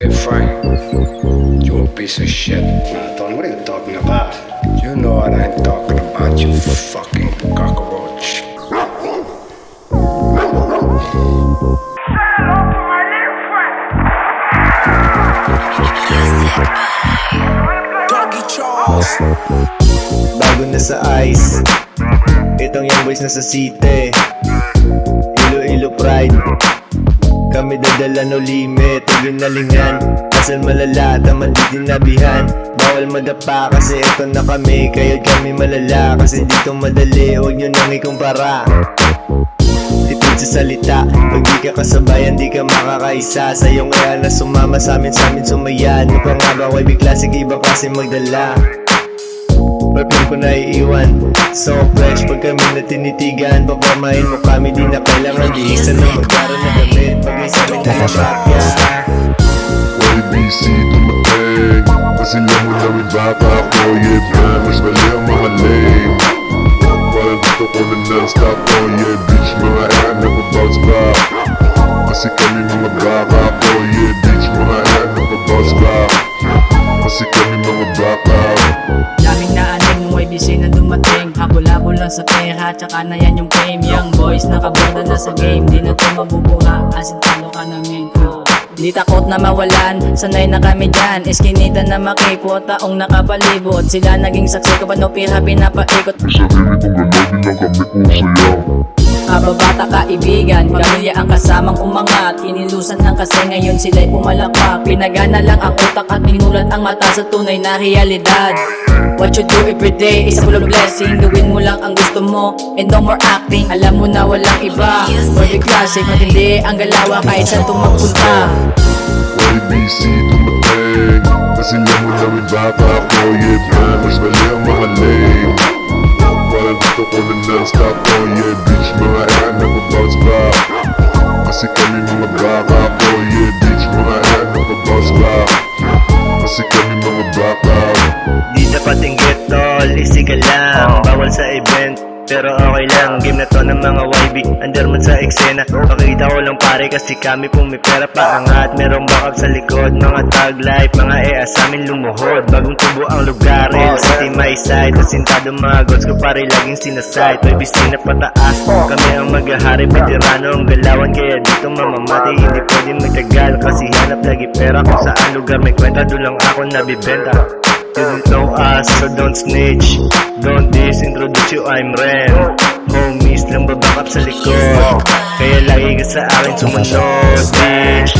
Hey Frank, you a piece of shit. Tony, what are you talking about? You know what I'm talking about, you fucking cockroach. Bago na sa ice, itong young boys na sa city. Iloilo pride, kami dadala no limit. Huwag yung nalingan, kasal malala, tamad di tinabihan. Bawal madapa kasi ito na kami. Kayo't kami malala kasi dito madali. Huwag nyo nang ikumpara, tipid sa salita. Pag di ka kasabayan, di ka makakaisa. Sa'yo kaya na sumama sa'min sumayan. Ano pa nga ba, YB Classic, iba kasi magdala. Perfume ko na iiwan, so fresh pag kami na tinitigan. Papormahin mo kami, di na kailangan dihisan ng magkaroon na damit. Pag may sabi na napakya YBC dumating, kasi lang mo namin bata ako. Yeah, man, mas mali ang mga lame. Parang gusto ko na non-stop ko. Yeah, bitch, mga yan nagpa-bounce back. Kasi kami mga baka ako. Yeah, bitch, mga yan nagpa-bounce back. Kasi kami mga baka. Daming naaning YBC na dumating. Habol-habol lang sa pera, tsaka na yan yung fame. Young boys nakaborda na sa game, di na to mabubuha. Asin talo ka namin. Di takot na mawalan, sanay na kami dyan. Eskinita na makipot, taong nakapalibot. Sila naging saksi ko pa no pira, pinapaikot. Sa rin itong galabi lang kami kung sayaw. Kababata kaibigan, pamilya ang kasamang umangat. Inilusan ng kasi ngayon sila'y pumalakpak. Pinagana lang ang utak at inulat ang mata sa tunay na realidad. What you do everyday is full of blessing. Gawin mo lang ang gusto mo and no more acting. Alam mo na walang iba, YB Classic, matindi ang galawa kahit saan tumagpunta. YBC dumating, kasi lang mo namin bata ako. Yeah, man, mas mali ang mga lame. Parang gusto ko na non-stop ko. Yeah, bitch, mga yan nagpa-bounce back. Kasi kami mga baka ako. Yeah, bitch, mga yan nagpa-bounce back. Kasi kami mga baka. Di dapat inggit tol, easy ka lang. Bawal sa event, pero okay lang. Game na to ng mga YB, under man sa eksena. Pakita ko lang pare kasi kami pumipera pa angat. Merong backup sa likod, mga tag life, mga sa amin lumuhod. Bagong tubo ang lugar, real city my side. Asintado mga gods ko pare laging sinaside. YBC na pataas, kami ang maghahari. Veterano ang galawan, kaya dito mamamati. Hindi pwedeng magtagal kasi hanap lagi pera. Kung saan lugar may kwenta, doon lang ako nabibenta. You don't know us, so don't snitch. Don't disintroduce you, I'm Ren. Homies lang babakap sa likod, kaya lagi ka sa akin sumunod, bitch.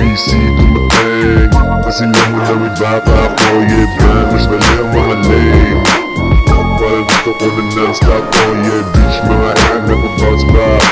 YBC dumating, kasi lang mo namin bata ako. Yeah, man, mas mali ang mga lame. Parang gusto ko na non-stop ko. Yeah, bitch, mga yan nagpa-bounce back.